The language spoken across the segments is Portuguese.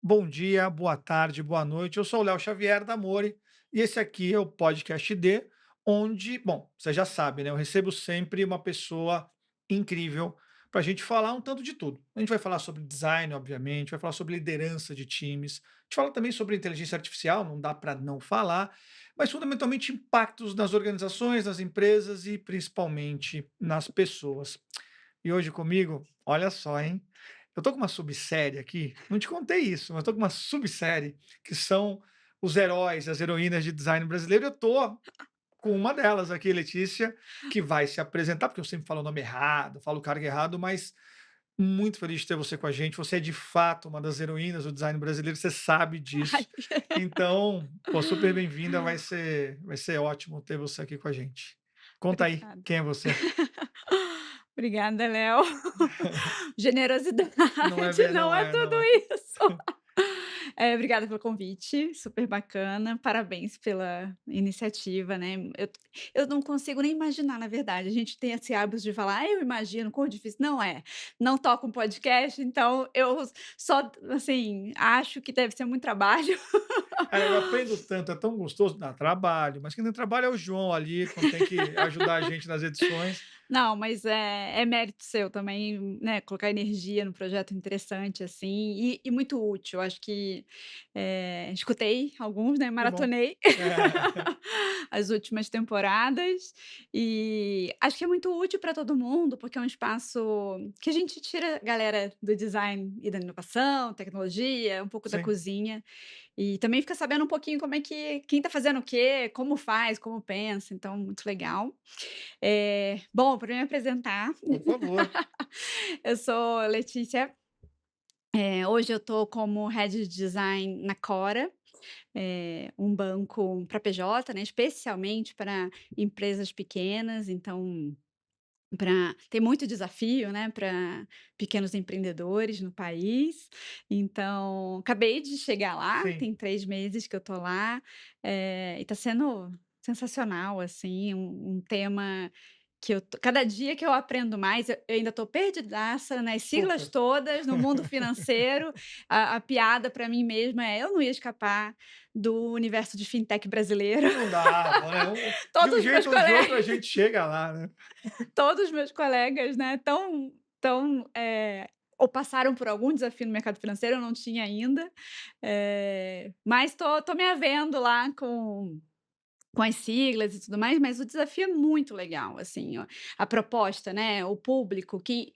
Bom dia, boa tarde, boa noite. Eu sou o Léo Xavier da Mori e esse aqui é o Podcast D, onde, bom, você já sabe, né? Eu recebo sempre uma pessoa incrível para a gente falar um tanto de tudo. A gente vai falar sobre design, obviamente, vai falar sobre liderança de times, a gente fala também sobre inteligência artificial, não dá para não falar, mas fundamentalmente impactos nas organizações, nas empresas e principalmente nas pessoas. E hoje comigo, olha só, hein? Eu tô com uma subsérie aqui, não te contei isso, mas tô com uma subsérie que são os heróis, as heroínas de design brasileiro. Eu tô com uma delas aqui, Letícia, que vai se apresentar, porque eu sempre falo o nome errado, falo o cargo errado, mas muito feliz de ter você com a gente. Você é de fato uma das heroínas do design brasileiro, você sabe Ai. disso. Então, pô, super bem-vinda, vai ser ótimo ter você aqui com a gente. Conta aí, Obrigada. quem é você? Obrigada, Léo. Generosidade, Não é, ver- não não é é, tudo não é. isso. Obrigada pelo convite, super bacana, parabéns pela iniciativa, né. Eu não consigo nem imaginar, na verdade, a gente tem esse hábito de falar: "Ah, eu imagino, quão difícil", não toco um podcast, então eu só, assim, acho que deve ser muito trabalho. Cara, eu aprendo tanto, é tão gostoso, dá trabalho, mas quem não trabalha é o João ali, quando tem que ajudar a gente nas edições. Não, mas é mérito seu também, né, colocar energia no projeto interessante, assim, e muito útil. Acho que, escutei alguns, né, Que bom. maratonei É, as últimas temporadas, e acho que é muito útil para todo mundo, porque é um espaço que a gente tira a galera do design e da inovação, tecnologia, um pouco da sim, cozinha, e também fica sabendo um pouquinho como é que quem está fazendo o quê, como faz, como pensa, então muito legal. Bom, para me apresentar, por favor. eu sou Letícia, hoje eu estou como Head de Design na Cora, um banco para PJ, né, especialmente para empresas pequenas, então tem muito desafio, né, para pequenos empreendedores no país, então acabei de chegar lá, Sim, tem 3 meses que eu estou lá, e está sendo sensacional, assim, um tema que cada dia que eu aprendo mais, eu ainda estou perdidaça nas siglas super. todas, no mundo financeiro, a piada para mim mesma é: eu não ia escapar do universo de fintech brasileiro. Não dava, né, de um Todos os meus jeito ou de outro a colegas gente chega lá, né. todos os meus colegas, né, ou passaram por algum desafio no mercado financeiro, eu não tinha ainda, mas tô me havendo lá com as siglas e tudo mais, mas o desafio é muito legal, assim, ó, a proposta, né, o público, que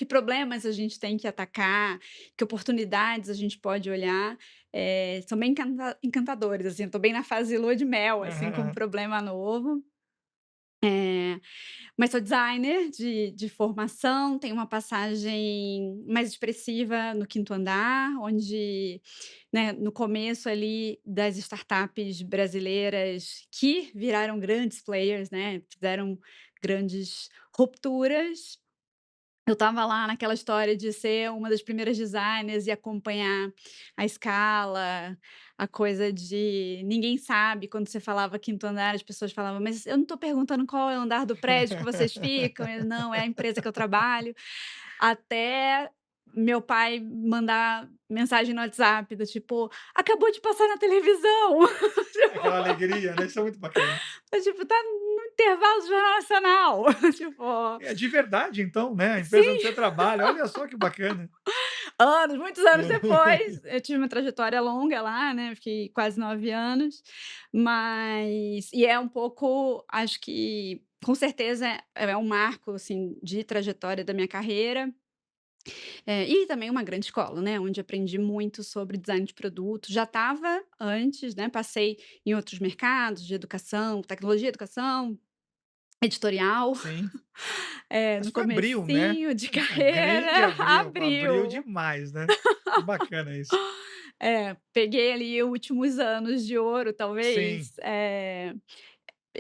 problemas a gente tem que atacar, que oportunidades a gente pode olhar, são bem encantadores, assim, eu tô bem na fase lua de mel, assim, com um Aham. problema novo. Eh mas sou designer de formação, tenho uma passagem mais expressiva no quinto andar, onde, né, no começo ali das startups brasileiras que viraram grandes players, né, fizeram grandes rupturas, eu estava lá naquela história de ser uma das primeiras designers e acompanhar a escala, a coisa de ninguém sabe, quando você falava quinto andar, as pessoas falavam: "Mas eu não estou perguntando qual é o andar do prédio que vocês ficam", eu: "Não, é a empresa que eu trabalho", até meu pai mandar mensagem no WhatsApp do tipo: "Acabou de passar na televisão", Aquela tipo alegria, né, isso é muito bacana. tipo, "Tá no intervalo do Jornal Nacional", tipo É de verdade então, né, a empresa onde sim. você trabalha, olha só que bacana. Anos, muitos anos depois, eu tive uma trajetória longa lá, né, fiquei quase 9 anos, mas é um pouco acho que, com certeza, é um marco, assim, de trajetória da minha carreira, e também uma grande escola, né, onde aprendi muito sobre design de produto. Já estava antes, né, passei em outros mercados de educação, tecnologia, educação, editorial, Sim, mas no foi Abril, né, comecinho de a grande carreira, Abril, Abril abriu. demais, né. Que bacana isso. Peguei ali últimos anos de ouro Sim, talvez,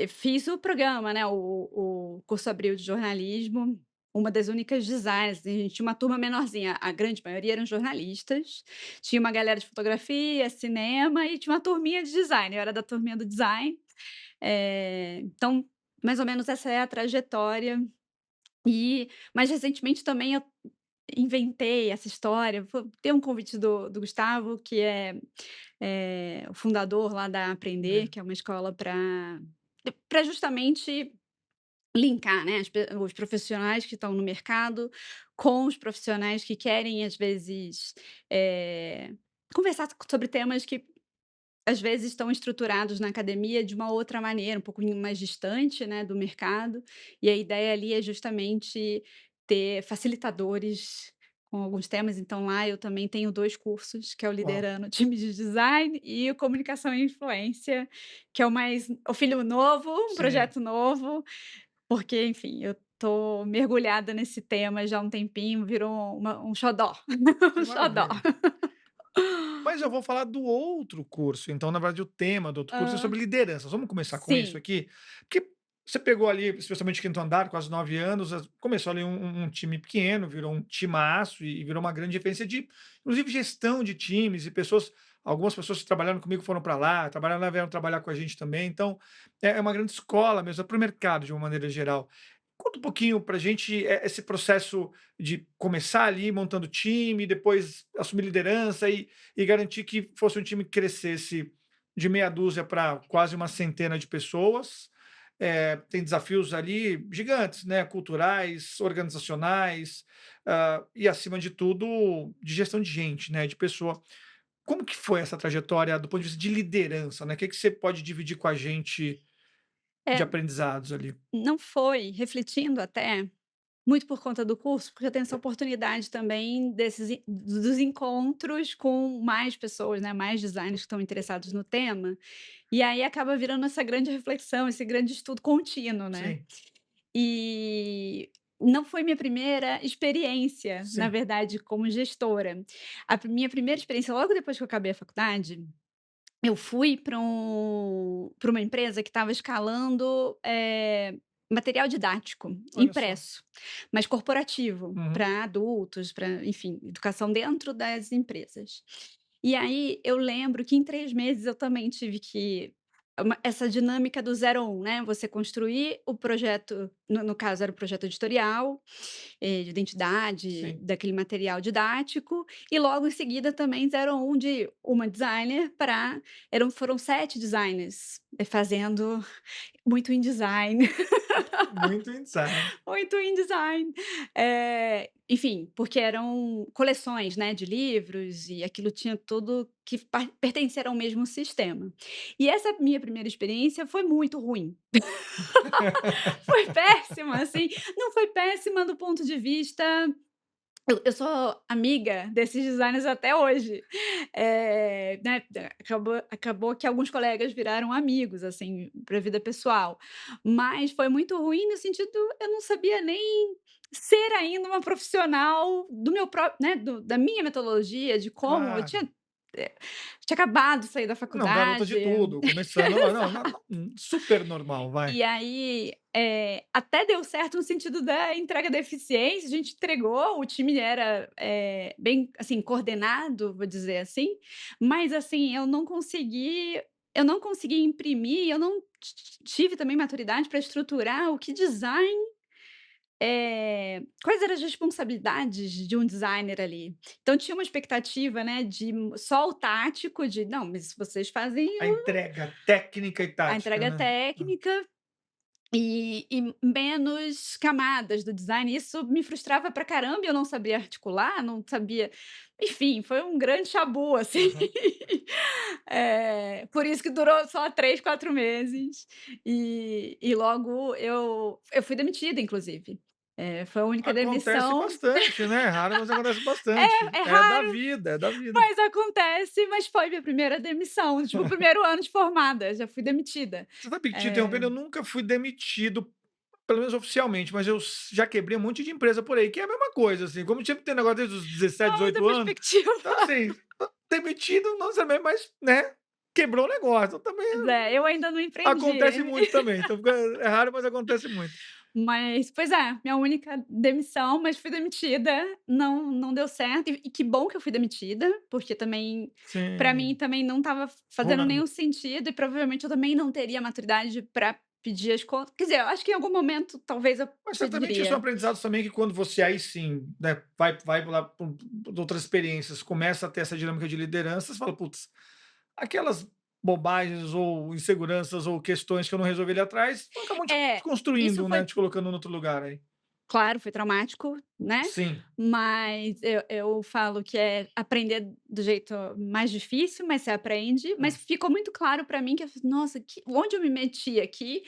fiz o programa, né, o curso Abril de jornalismo, uma das únicas designers, assim, a gente tinha uma turma menorzinha, a grande maioria eram jornalistas, tinha uma galera de fotografia, cinema e tinha uma turminha de design, eu era da turminha do design, então mais ou menos essa é a trajetória. E mais recentemente também inventei essa história, tem um convite do Gustavo, que é o fundador lá da Aprender, Entendi. que é uma escola para justamente linkar, né, os profissionais que estão no mercado com os profissionais que querem, às vezes, eh, conversar sobre temas que, às vezes, estão estruturados na academia de uma outra maneira, um pouquinho mais distante, né, do mercado. E a ideia ali é justamente ter facilitadores com alguns temas. Então lá eu também tenho 2 cursos, que é o Uau, Liderando Time de Design e o Comunicação e Influência, que é o filho novo, um sim, projeto novo, porque, enfim, eu tô mergulhada nesse tema já há um tempinho, virou um xodó, que um xodó. maravilha. Mas eu vou falar do outro curso, então, na verdade, o tema do outro curso é Hã. sobre liderança. Vamos começar com isso Sim. aqui? Porque você pegou ali, especialmente quinto andar, quase 9 anos, começou ali um time pequeno, virou um timaço e virou uma grande referência de, inclusive, gestão de times e pessoas. Algumas pessoas que trabalharam comigo foram para lá, trabalharam lá, vieram trabalhar com a gente também. Então, é uma grande escola mesmo, é para o mercado de uma maneira geral. Conta um pouquinho para a gente esse processo de começar ali montando time, depois assumir liderança e garantir que fosse um time que crescesse de meia dúzia para quase uma centena de pessoas. Tem desafios ali gigantes, né? Culturais, organizacionais, e acima de tudo, de gestão de gente, né? De pessoa. Como que foi essa trajetória do ponto de vista de liderança, né? O que que você pode dividir com a gente de É, aprendizados ali? não foi, refletindo até, muito por conta do curso, porque eu tenho essa oportunidade também dos encontros com mais pessoas, né, mais designers que estão interessados no tema, e aí acaba virando essa grande reflexão, esse grande estudo contínuo, né. Sim, E não foi minha primeira experiência, na sim. verdade, como gestora. Minha primeira experiência, logo depois que eu acabei a faculdade, eu fui para uma empresa que estava escalando, material didático Olha só. impresso, mas corporativo, Uhum. para adultos, para, enfim, educação dentro das empresas. E aí eu lembro que em 3 meses eu também tive que essa dinâmica do 0 a 1, né, você construir o projeto, no caso era o projeto editorial, de identidade, Sim. daquele material didático, e logo em seguida também 0 a 1 de uma designer para foram 7 designers, fazendo muito InDesign, Muito inside. muito InDesign. Enfim, porque eram coleções, né, de livros e aquilo tinha tudo que pertencer ao mesmo sistema. E essa minha primeira experiência foi muito ruim. Foi péssima, assim, não foi péssima do ponto de vista. Eu sou amiga desses designers até hoje. Né, acabou que alguns colegas viraram amigos, assim, para a vida pessoal. Mas foi muito ruim no sentido, eu não sabia nem ser ainda uma profissional do meu próprio, né, da minha metodologia, de como eu Claro. eh, tinha acabado de sair da Não, garota faculdade. de tudo, começando não, não, super normal, vai. E aí, até deu certo no sentido da entrega da eficiência, a gente entregou, o time era, bem, assim, coordenado, vou dizer assim, mas assim, eu não consegui imprimir, eu não tive também maturidade para estruturar o que design, quais eram as responsabilidades de um designer ali. Então tinha uma expectativa, né, de só o tático de: "Não, mas vocês fazem A entrega técnica e a tática, entrega né. técnica". E menos camadas do design, isso me frustrava pra caramba, e eu não sabia articular, não sabia, enfim, foi um grande chabu, assim. Aham. Por isso que durou só 3, 4 meses, e logo eu fui demitida, inclusive. Foi a única Acontece demissão. bastante, né, é raro, mas acontece bastante. É É da raro, vida, é da vida. mas acontece, mas foi minha primeira demissão, tipo, o primeiro ano de formada, já fui demitida. Você sabe que, te Eh interrompendo, eu nunca fui demitido, pelo menos oficialmente, mas eu já quebrei um monte de empresa por aí, que é a mesma coisa, assim, como sempre tem negócio desde os 17, Outra 18 anos, perspectiva. então assim, demitido não necessariamente, mas, né, quebrou o negócio, então também Pois é, eu ainda não acontece empreendi. muito também, então é raro, mas acontece muito. Mas, pois é, minha única demissão, mas fui demitida, não deu certo, e que bom que eu fui demitida, porque também, para mim Sim, também não estava fazendo ruim. nenhum sentido, e provavelmente eu também não teria maturidade para pedir as contas, quer dizer, eu acho que em algum momento talvez eu Mas certamente isso é um pediria. aprendizado também que quando você aí sim, né, vai lá pra outras experiências, começa a ter essa dinâmica de liderança, você fala: "Putz, aquelas bobagens ou inseguranças ou questões que eu não resolvi ali atrás, acabam te É, isso construindo, foi né, te colocando em outro lugar aí". claro, foi traumático, né, Sim. mas eu falo que é aprender do jeito mais difícil, mas você aprende, mas Hum. ficou muito claro para mim que eu falei: "Nossa, que onde eu me meti aqui,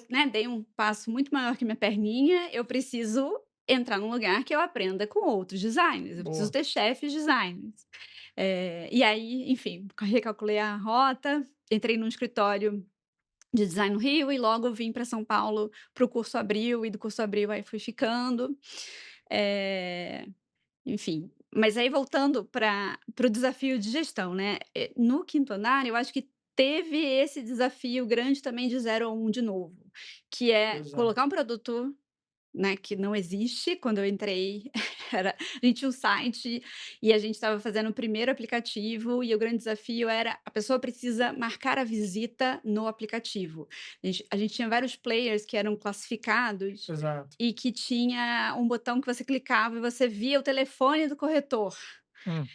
né, dei um passo muito maior que minha perninha, eu preciso entrar num lugar que eu aprenda com outros designers, eu preciso Boa. ter chefes designers". E aí, enfim, recalculei a rota, entrei num escritório de design no Rio e logo vim para São Paulo para o curso Abril e do curso Abril aí fui ficando. Eh, Enfim, mas aí voltando para o desafio de gestão, né, no quinto andar eu acho que teve esse desafio grande também de 0 a 1 de novo, que é colocar Exato. um produto, né, que não existe. Quando eu entrei, a gente tinha um site e a gente estava fazendo o primeiro aplicativo e o grande desafio era a pessoa precisa marcar a visita no aplicativo. A gente tinha vários players que eram classificados Exato. e que tinha um botão que você clicava e você via o telefone do corretor. Hum.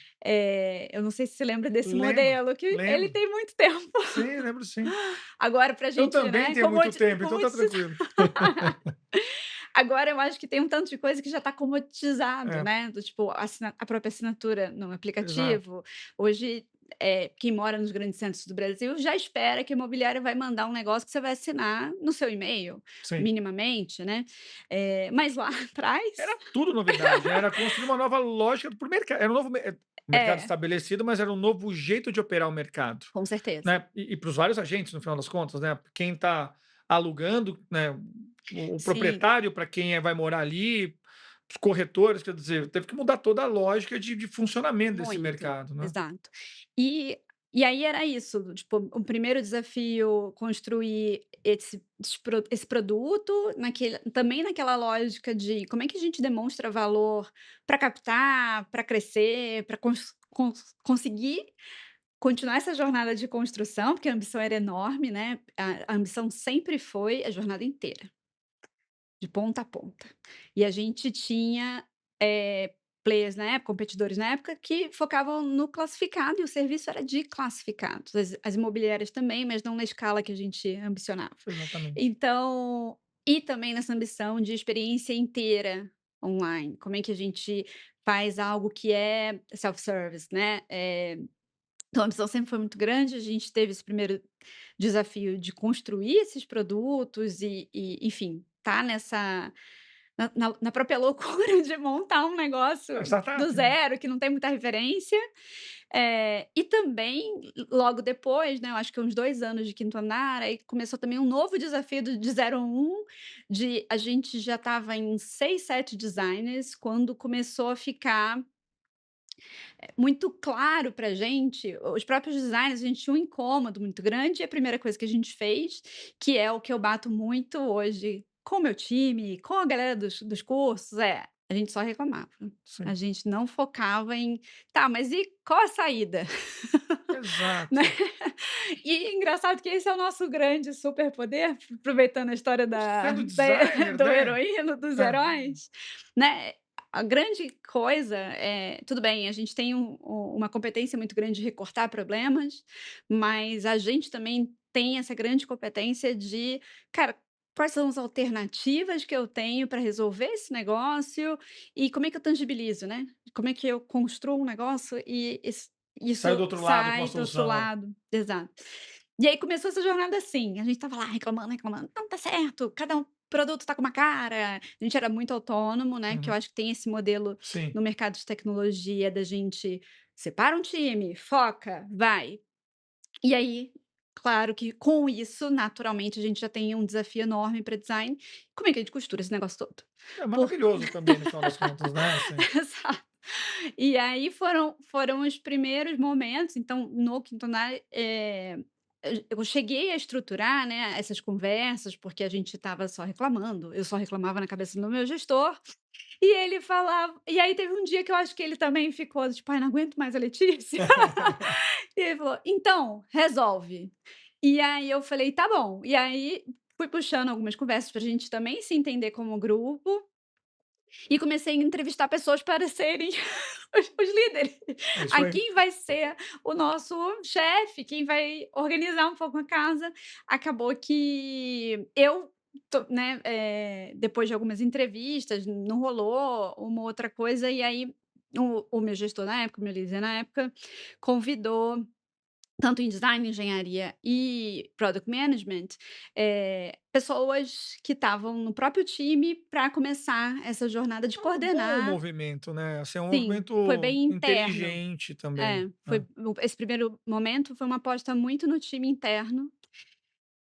Eu não sei se você lembra desse Lembro, modelo, que ele lembro. tem muito tempo. Sim, lembro sim. Agora pra Eu gente, também né, tenho muito tempo, então tá comodi tranquilo. agora eu acho que tem um tanto de coisa que já está comoditizado, É, né, do tipo, a própria assinatura no exato. aplicativo. Hoje, quem mora nos grandes centros do Brasil já espera que a imobiliária vai mandar um negócio que você vai assinar no seu e-mail, Sim. minimamente, né. Mas lá atrás Era tudo novidade, era construir uma nova lógica para o mercado, era um novo mercado é, estabelecido, mas era um novo jeito de operar o mercado, com certeza. né, e para os vários agentes no final das contas, né, quem está alugando, né, o Sim. proprietário, para quem vai morar ali, os corretores, quer dizer, teve que mudar toda a lógica de funcionamento desse Muito, mercado, né. exato. E e aí era isso, do tipo, o primeiro desafio construir esse produto naquele também naquela lógica de como é que a gente demonstra valor para captar, para crescer, para conseguir continuar essa jornada de construção, porque a ambição era enorme, né, a ambição sempre foi a jornada inteira. De ponta a ponta. E a gente tinha, players na época, competidores na época, que focavam no classificado e o serviço era de classificados. As imobiliárias também, mas não na escala que a gente ambicionava. Exatamente. Então e também nessa ambição de experiência inteira online, como é que a gente faz algo que é self-service, né, então a ambição sempre foi muito grande, a gente teve esse primeiro desafio de construir esses produtos e enfim, tá nessa na própria loucura de montar um É negócio do startup, né. zero, que não tem muita referência. E também, logo depois, né, eu acho que uns 2 anos de quinto andar, aí começou também um novo desafio de 0 a 1, de a gente já estava em 6 7 designers, quando começou a ficar muito claro pra gente, os próprios designers, a gente tinha um incômodo muito grande, e a primeira coisa que a gente fez, que é o que eu bato muito hoje com o meu time, com a galera dos cursos, a gente só reclamava. A Sim, gente não focava em: "Tá, mas e qual a saída?", né. exato. E engraçado que esse é o nosso grande superpoder, aproveitando a história Sendo da designer, do né. heroíno, dos É, heróis, né, a grande coisa tudo bem, a gente tem uma competência muito grande de recortar problemas, mas a gente também tem essa grande competência de: "Cara, quais são as alternativas que eu tenho para resolver esse negócio e como é que eu tangibilizo, né? Como é que eu construo um negócio e isso saiu do outro lado com uma sai do outro solução, é. lado". Exato. E aí começou essa jornada assim, a gente estava lá reclamando, reclamando: "Não tá certo, cada produto tá com uma cara". A gente era muito autônomo, né, que eu Uhum. acho que tem esse modelo Sim. no mercado de tecnologia da gente separa um time, foca, vai. E aí, claro que com isso, naturalmente, a gente já tem um desafio enorme para design. Como é que a gente costura esse negócio todo? É Por maravilhoso também no final das contas, né, assim. Exato. E aí foram os primeiros momentos, então no quinto andar, eu cheguei a estruturar, né, essas conversas, porque a gente estava só reclamando, eu só reclamava na cabeça do meu gestor, e ele falava e aí teve um dia que eu acho que ele também ficou tipo: "Ai, não aguento mais a Letícia". E ele falou: "Então, resolve". E aí eu falei: "Tá bom". E aí fui puxando algumas conversas pra gente também se entender como grupo, e comecei a entrevistar pessoas para serem os líderes. É isso Aí aí. quem vai ser o nosso chefe, quem vai organizar um pouco a casa. Acabou que eu né, depois de algumas entrevistas, não rolou uma outra coisa, e aí o meu gestor na época, o meu líder na época, convidou tanto em design, engenharia e product management, pessoas que estavam no próprio time para começar essa jornada de É um bom coordenar. movimento, né, assim, é um Sim, foi movimento bem interno. inteligente também, É, foi né. esse primeiro momento foi uma aposta muito no time interno,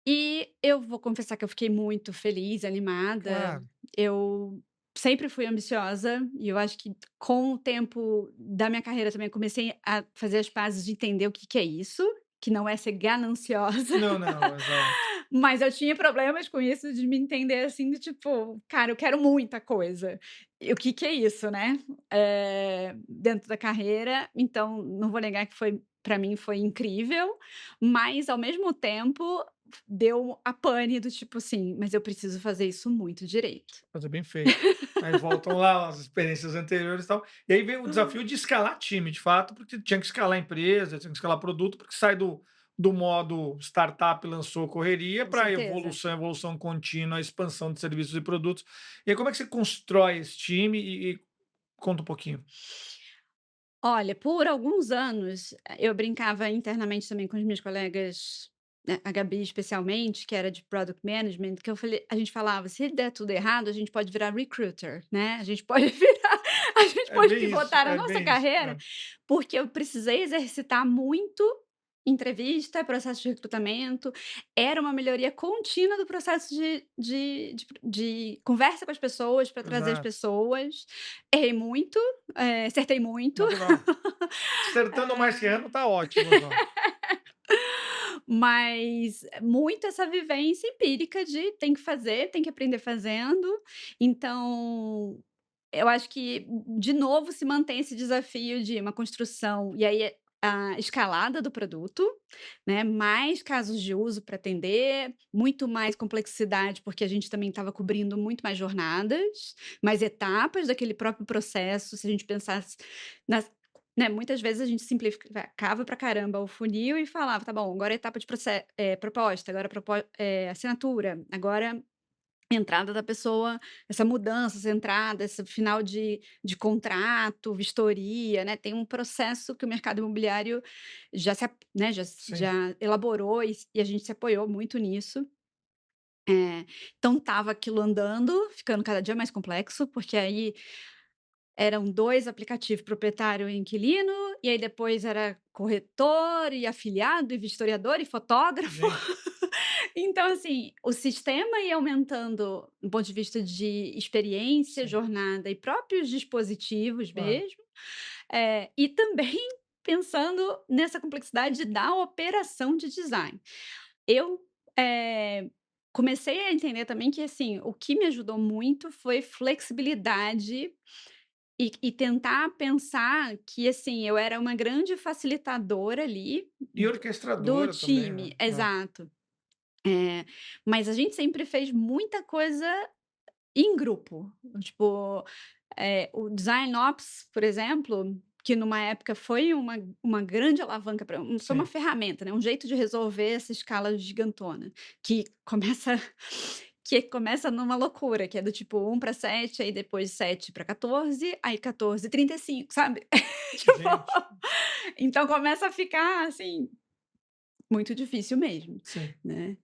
e eu vou confessar que eu fiquei muito feliz, animada. Claro, Eu sempre fui ambiciosa e eu acho que com o tempo da minha carreira também eu comecei a fazer as pazes de entender o que que é isso, que não é ser gananciosa. não, não, exato. Mas eu tinha problemas com isso de me entender, assim, do tipo: "Cara, eu quero muita coisa. E o que que é isso, né?" Dentro da carreira, então não vou negar que foi para mim foi incrível, mas ao mesmo tempo deu a pane do tipo assim: "Mas eu preciso fazer isso muito direito." Fazer bem feito. Aí voltam lá as experiências anteriores e tal, e aí vem o desafio de escalar time, de fato, porque tinha que escalar a empresa, tinha que escalar produto, porque sai do modo startup, lançou, correria, Com para certeza. evolução, evolução contínua, expansão de serviços e produtos. E aí como é que você constrói esse time e conta um pouquinho. Olha, por alguns anos, eu brincava internamente também com os meus colegas, né, a Gabi especialmente, que era de product management, que a gente falava: "Se der tudo errado, a gente pode virar recruiter, né, a gente pode virar a gente pode pivotar a É nossa bem isso. carreira", É, porque eu precisei exercitar muito entrevista, processo de recrutamento. Era uma melhoria contínua do processo de conversa com as pessoas, para trazer as exato, pessoas. Errei muito, acertei muito. natural. Acertando mais que errando, tá ótimo já. Mas muito essa vivência empírica de tem que fazer, tem que aprender fazendo. Então, eu acho que, de novo, se mantém esse desafio de uma construção, e aí a escalada do produto, né, mais casos de uso para atender, muito mais complexidade, porque a gente também estava cobrindo muito mais jornadas, mais etapas daquele próprio processo. Se a gente pensasse nas né, muitas vezes a gente simplificava pra caramba o funil e falava: "Tá bom, agora é etapa de proposta, agora assinatura, agora entrada da pessoa, essa mudança, essa entrada, esse final de contrato, vistoria", né, tem um processo que o mercado imobiliário já se ap né, Sim, já elaborou, e a gente se apoiou muito nisso. Então estava aquilo andando, ficando cada dia mais complexo, porque aí eram 2 aplicativos, proprietário e inquilino, e aí depois era corretor e afiliado e vistoriador e fotógrafo. gente, Então, assim, o sistema ia aumentando do ponto de vista de experiência, sim, jornada e próprios dispositivos claro. mesmo, e também pensando nessa complexidade da operação de design. Eu, comecei a entender também que, assim, o que me ajudou muito foi flexibilidade e tentar pensar que, assim, eu era uma grande facilitadora ali E do orquestradora também, né. time, exato. Eh, mas a gente sempre fez muita coisa em grupo, tipo, o design ops, por exemplo, que numa época foi uma grande alavanca para foi uma Sim, ferramenta, né, um jeito de resolver essa escala gigantona, que começa que começa numa loucura, que é do tipo 1 para 7, aí depois 7 para 14, aí 14 35, sabe. Tipo, gente, então começa a ficar, assim, muito difícil mesmo, sim. né.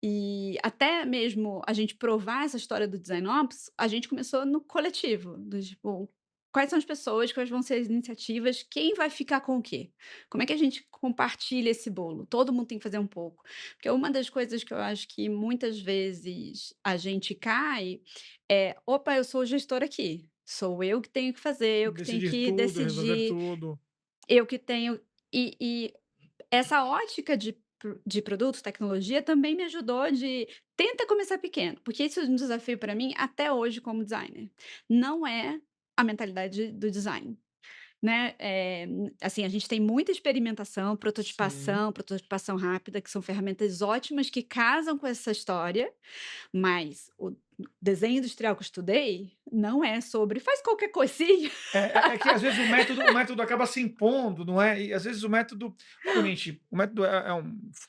E até mesmo a gente provar essa história do design ops, a gente começou no coletivo, do tipo, quais são as pessoas, quais vão ser as iniciativas, quem vai ficar com o quê? Como é que a gente compartilha esse bolo? Todo mundo tem que fazer um pouco. Porque uma das coisas que eu acho que muitas vezes a gente cai é: "Opa, eu sou o gestor aqui, sou eu que tenho que fazer, eu que tenho Decidir que tudo, resolver decidir, tudo. eu que tenho". E essa ótica de produto, tecnologia, também me ajudou de tenta começar pequeno, porque isso é um desafio para mim até hoje como designer. Não é a mentalidade do design. né, assim, a gente tem muita experimentação, Sim. prototipação rápida, que são ferramentas ótimas que casam com essa história, mas o desenho industrial que eu estudei não é sobre faz qualquer coisinha. É que às vezes o método acaba se impondo, não é? E às vezes o método obviamente, o método é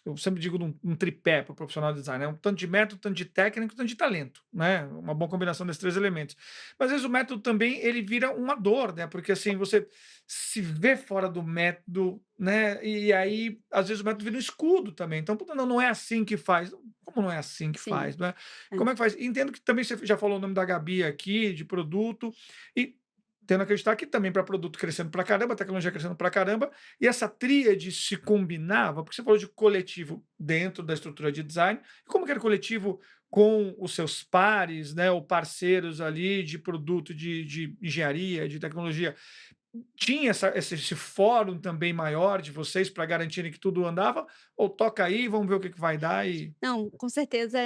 eu sempre digo um tripé para o profissional de design, é um tanto de método, tanto de técnico, tanto de talento, né, uma boa combinação desses 3 elementos. Mas às vezes o método também ele vira uma dor, né, porque assim, você se vê fora do método, né, e aí às vezes o método vira um escudo também, então: "Puta, não é assim que faz". Como não é assim que Sim, faz, não é? é. Como é que faz? Entendo que também você já falou o nome da Gabi aqui, de produto, e tendo a acreditar que também para produto crescendo pra caramba, tecnologia crescendo pra caramba, e essa tríade se combinava, porque você falou de coletivo dentro da estrutura de design, e como que era o coletivo com os seus pares, né, ou parceiros ali de produto, de engenharia, de tecnologia. Tinha esse fórum também maior de vocês para garantirem que tudo andava, ou toca aí, vamos ver o que que vai dar e Não, com certeza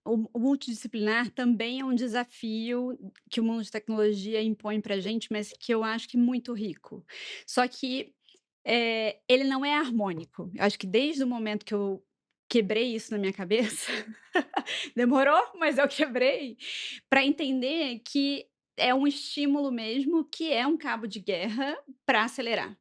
o multidisciplinar também é um desafio que o mundo de tecnologia impõe pra gente, mas que eu acho que muito rico. Só que, ele não é harmônico. Eu acho que desde o momento que eu quebrei isso na minha cabeça, demorou, mas eu quebrei, para entender que é um estímulo mesmo, que é um cabo de guerra para acelerar.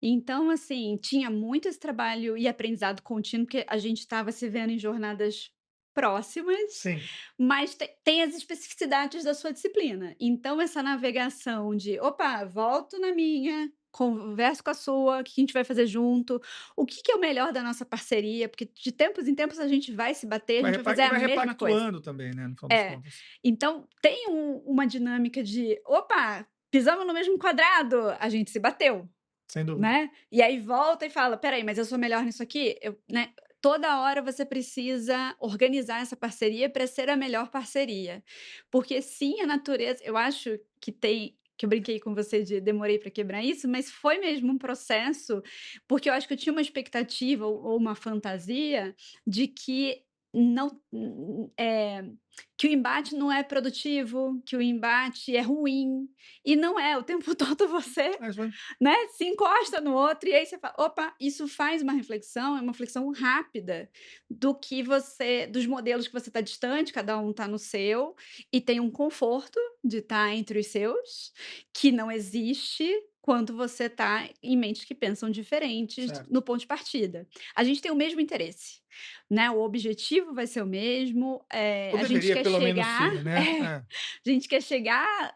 Então, assim, tinha muito esse trabalho e aprendizado contínuo, porque a gente estava se vendo em jornadas próximas, sim. mas tem as especificidades da sua disciplina. Então, essa navegação de: "Opa, volto na minha, converso com a sua, o que a gente vai fazer junto? O que que é o melhor da nossa parceria?", porque de tempos em tempos a gente vai se bater, a Vai gente vai repa fazer e a vai mesma coisa. repactuando também, né, no final das É. contas. Então tem uma dinâmica de: "Opa, pisamos no mesmo quadrado", a gente se bateu. Sem dúvida. Né, e aí volta e fala: "Espera aí, mas eu sou melhor nisso aqui?", né, toda hora você precisa organizar essa parceria para ser a melhor parceria. Porque sim, a natureza eu acho que eu brinquei com você de demorei para quebrar isso, mas foi mesmo um processo, porque eu acho que eu tinha uma expectativa ou uma fantasia de que não que o embate não é produtivo, que o embate é ruim, e não é, o tempo todo você, Mas vai né, se encosta no outro e aí você fala: "Opa", isso faz uma reflexão, é uma reflexão rápida do que você dos modelos que você está distante, cada um está no seu, e tem um conforto de estar entre os seus, que não existe quando você está em mentes que pensam diferentes certo. no ponto de partida. A gente tem o mesmo interesse, né, o objetivo vai ser o mesmo, Ou a gente deveria quer pelo menos chegar ser, né. É. a gente quer chegar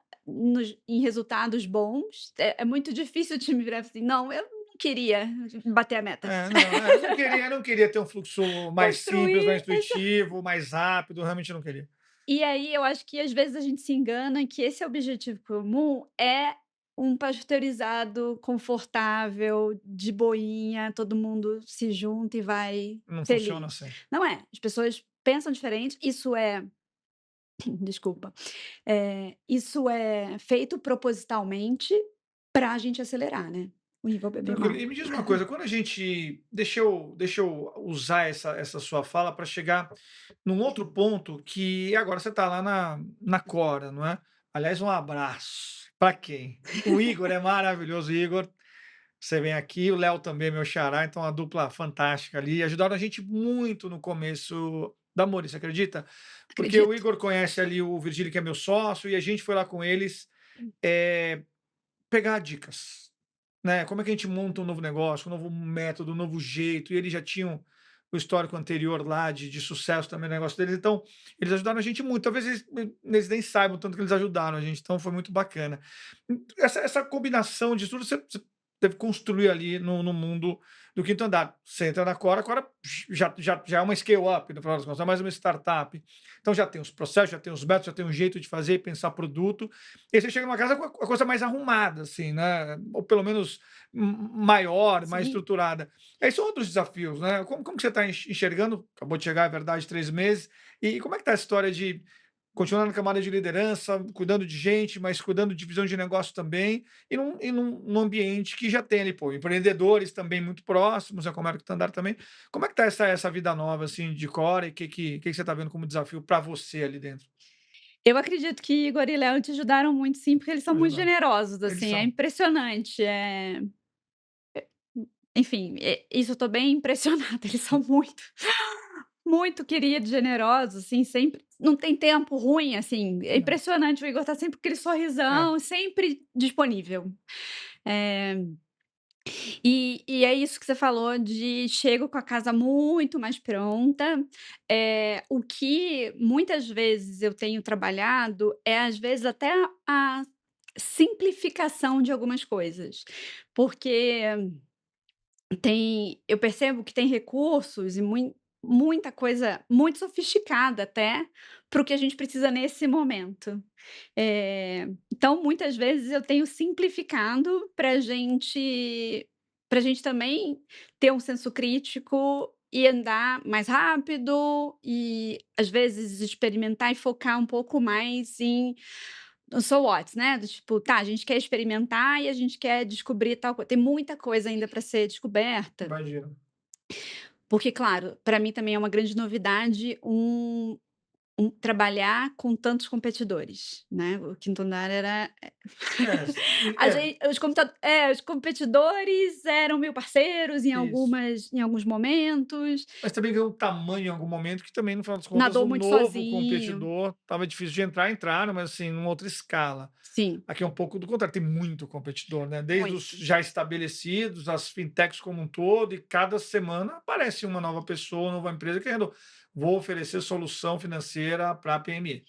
em resultados bons, é muito difícil o time virar e falar assim: "Não, eu não queria bater a meta". É, não, eu não queria ter um fluxo mais simples, mais Construir intuitivo, mais rápido, realmente não queria. e aí eu acho que às vezes a gente se engana que esse objetivo comum é um pasteurizado confortável, de boinha, todo mundo se junta e vai Não funciona feliz. assim. Não é, as pessoas pensam diferente, isso é desculpa, isso é feito propositalmente pra gente acelerar, né. Ih, vou beber uma Tranquilo. E água. me diz uma coisa, quando a gente deixa eu usar essa sua fala para chegar num outro ponto que agora você está lá na Cora, não é? Aliás, um abraço. Para quem? O Igor é maravilhoso, Igor. Você vem aqui, o Léo também é meu xará, então uma dupla fantástica ali. Ajudaram a gente muito no começo da Mori, você acredita? Porque o Acredito. Igor conhece ali o Virgílio, que é meu sócio, e a gente foi lá com eles, eh, pegar dicas, né? Como é que a gente monta um novo negócio, um novo método, um novo jeito, e eles já tinham o histórico anterior lá de sucesso também no negócio deles, então eles ajudaram a gente muito. Talvez eles nem saibam tanto que eles ajudaram a gente, então foi muito bacana. Essa combinação de tudo você teve que construir ali no mundo do quinto andar. Você entra na Cora, a Cora já é uma scale-up, no final das contas, é mais uma startup. Então já tem os processos, já tem os métodos, já tem um jeito de fazer e pensar produto. E aí você chega numa casa com a coisa mais arrumada, assim, né? Ou pelo menos maior, mais Sim. estruturada. Aí são outros desafios, né? Como que você está enxergando? Acabou de chegar, é verdade, 3 meses. E como é que está a história de continuar na camada de liderança, cuidando de gente, mas cuidando de visão de negócio também, e num ambiente que já tem ali, pô, empreendedores também muito próximos, a Comerc Tandar também. Como é que tá essa vida nova, assim, de Cora e o que você está vendo como desafio para você ali dentro? Eu acredito que Igor e Léo te ajudaram muito sim, porque eles são muito Ajudaram. generosos, Eles assim, é são. impressionante, enfim, isso eu tô bem impressionada, eles são muito, muito queridos, generosos, assim, sempre não tem tempo ruim, assim, é Não. impressionante, o Igor tá sempre com aquele É, sorrisão, sempre disponível. Eh e é isso que você falou de chego com a casa muito mais pronta, o que muitas vezes eu tenho trabalhado é, às vezes, até a simplificação de algumas coisas, porque eu percebo que tem recursos e muita coisa muito sofisticada até, para o que a gente precisa nesse momento. Então muitas vezes eu tenho simplificado para gente também ter um senso crítico e andar mais rápido e, às vezes, experimentar e focar um pouco mais no so what, né, do tipo, tá, a gente quer experimentar e a gente quer descobrir tal coisa, tem muita coisa ainda para ser descoberta, imagino. porque claro, para mim também é uma grande novidade trabalhar com tantos competidores, né, o quinto andar era É, a gen os competidores eram meus parceiros isso. em alguns momentos, Mas também ganhou um tamanho em algum momento que também, no final das contas, nadou o muito novo sozinho. competidor estava difícil de entrar, entraram, mas assim, numa outra escala. Sim, Aqui é um pouco do contrário, tem muito competidor, né? Desde os muito. já estabelecidos, as fintechs como um todo, e cada semana aparece uma nova pessoa, uma nova empresa querendo, vou oferecer solução financeira para a PME.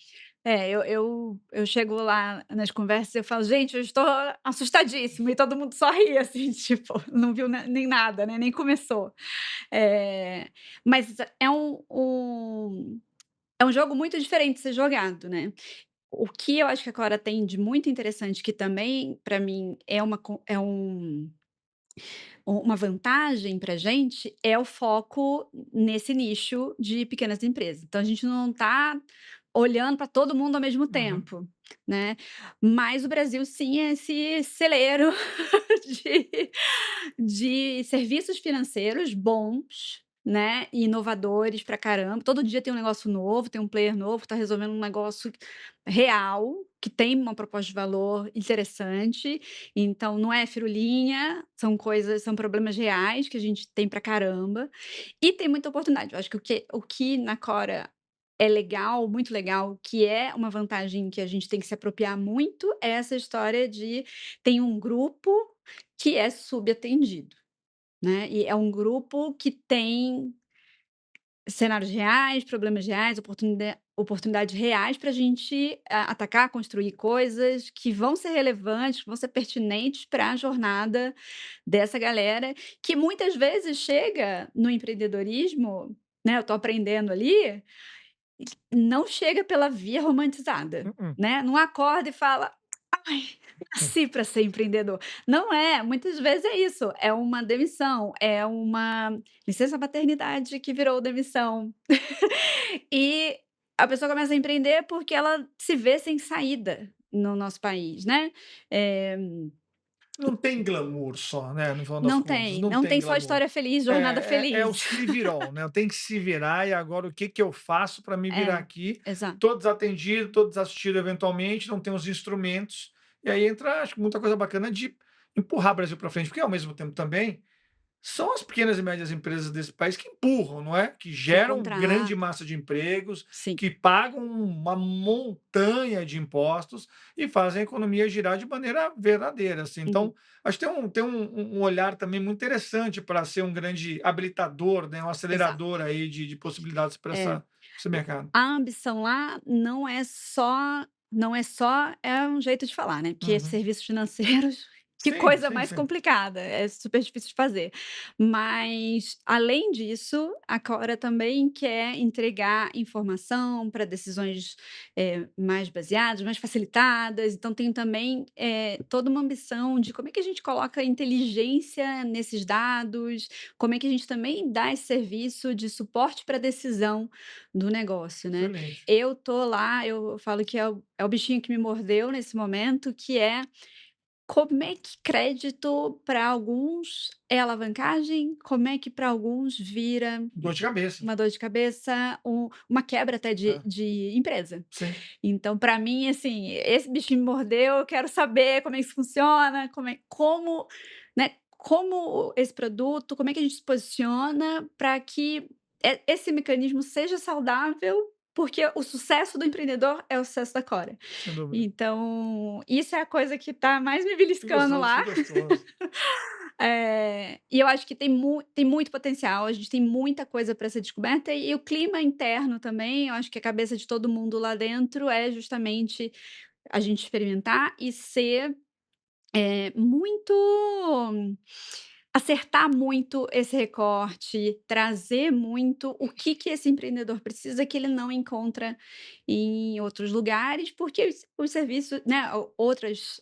Eu chego lá nas conversas e eu falo: "Gente, eu estou assustadíssima", e todo mundo só ri, assim, tipo, não viu nem nada, né, nem começou. Eh, mas é um jogo muito diferente de ser jogado, né. O que eu acho que a Cora tem de muito interessante, que também para mim uma vantagem pra gente, é o foco nesse nicho de pequenas empresas. Então a gente não está olhando para todo mundo ao mesmo Uhum. tempo, né. Mas o Brasil sim é esse celeiro de serviços financeiros bons, né, e inovadores pra caramba. Todo dia tem um negócio novo, tem um player novo que tá resolvendo um negócio real, que tem uma proposta de valor interessante, então não é firulinha, são problemas reais que a gente tem pra caramba, e tem muita oportunidade. Eu acho que o que na Cora é legal, muito legal, que é uma vantagem que a gente tem que se apropriar muito, é essa história de tem um grupo que é subatendido, né, e é um grupo que tem cenários reais, problemas reais, oportunidades reais para a gente atacar, construir coisas que vão ser relevantes, que vão ser pertinentes para a jornada dessa galera, que muitas vezes chega no empreendedorismo, né, eu estou aprendendo ali, não chega pela via romantizada, Mm-mm. né, não acorda e fala: "Ai, nasci para ser empreendedor". Não é, muitas vezes é isso, é uma demissão, é uma licença maternidade que virou demissão. E a pessoa começa a empreender porque ela se vê sem saída no nosso país, né. Eh, Não tem glamour só, né, no final das não contas, tem, não não tem tem só glamour. história feliz, jornada É o feliz. se virou, né, eu tenho que se virar e agora o que que eu faço para me virar É, aqui? exato. Tô desatendido, tô desassistido eventualmente, não tenho os instrumentos, e aí entra, acho que muita coisa bacana de empurrar o Brasil para frente, porque ao mesmo tempo também são as pequenas e médias empresas desse país que empurram, não é? Que Que geram grande contrato. massa de empregos, Sim. que pagam uma montanha de impostos e fazem a economia girar de maneira verdadeira, assim. Uhum. Então, acho que tem um olhar também muito interessante para ser um grande habilitador, né, um Exato. acelerador aí de possibilidades para É. esse mercado. A ambição lá não é só é um jeito de falar, né, porque Uhum. serviços financeiros, que Sim, coisa sim, mais sim. complicada, é super difícil de fazer. Mas, além disso, a Cora também quer entregar informação para decisões, mais baseadas, mais facilitadas, então tem também, toda uma ambição de como é que a gente coloca inteligência nesses dados, como é que a gente também dá esse serviço de suporte para decisão do negócio, né. Excelente. Eu tô lá, eu falo que é o bichinho que me mordeu nesse momento, que é como é que crédito para alguns é alavancagem, como é que para alguns vira Dor de cabeça. uma dor de cabeça, uma quebra até de É, de empresa. sim, Então, para mim, assim, esse bichinho me mordeu, eu quero saber como é que isso funciona, como, né, como esse produto, como é que a gente se posiciona para que esse mecanismo seja saudável, porque o sucesso do empreendedor é o sucesso da Cora. sem dúvida. Então, isso é a coisa que tá mais me Que beliscando gostoso, que lá. gostoso. E eu acho que tem muito potencial, a gente tem muita coisa para ser descoberta e o clima interno também, eu acho que a cabeça de todo mundo lá dentro é justamente a gente experimentar e ser, muito acertar muito esse recorte, trazer muito o que que esse empreendedor precisa que ele não encontra em outros lugares, porque os serviços, né, outros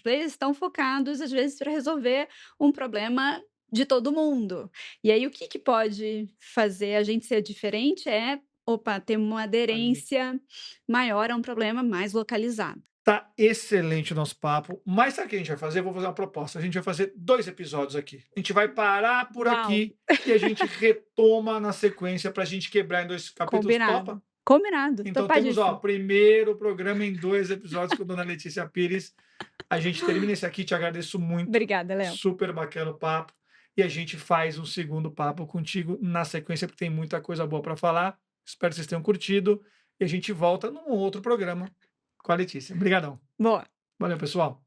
players estão focados, às vezes, para resolver um problema de todo mundo. E aí o que que pode fazer a gente ser diferente é, opa, ter uma Ali. aderência maior a um problema mais localizado. Tá excelente o nosso papo, mas sabe o que a gente vai fazer? Eu vou fazer uma proposta, a gente vai fazer 2 episódios aqui. A gente vai parar por Uau, aqui e a gente retoma na sequência para a gente quebrar em 2 capítulos, combinado. topa? Combinado, Então temos, ó, topadíssimo. primeiro programa em 2 episódios com Dona Letícia Pires. A gente termina esse aqui, te agradeço muito, Obrigada, Léo. super bacana o papo, e a gente faz um segundo papo contigo na sequência, porque tem muita coisa boa para falar. Espero que vocês tenham curtido e a gente volta num outro programa com a Letícia. Obrigadão. Boa. Valeu, pessoal.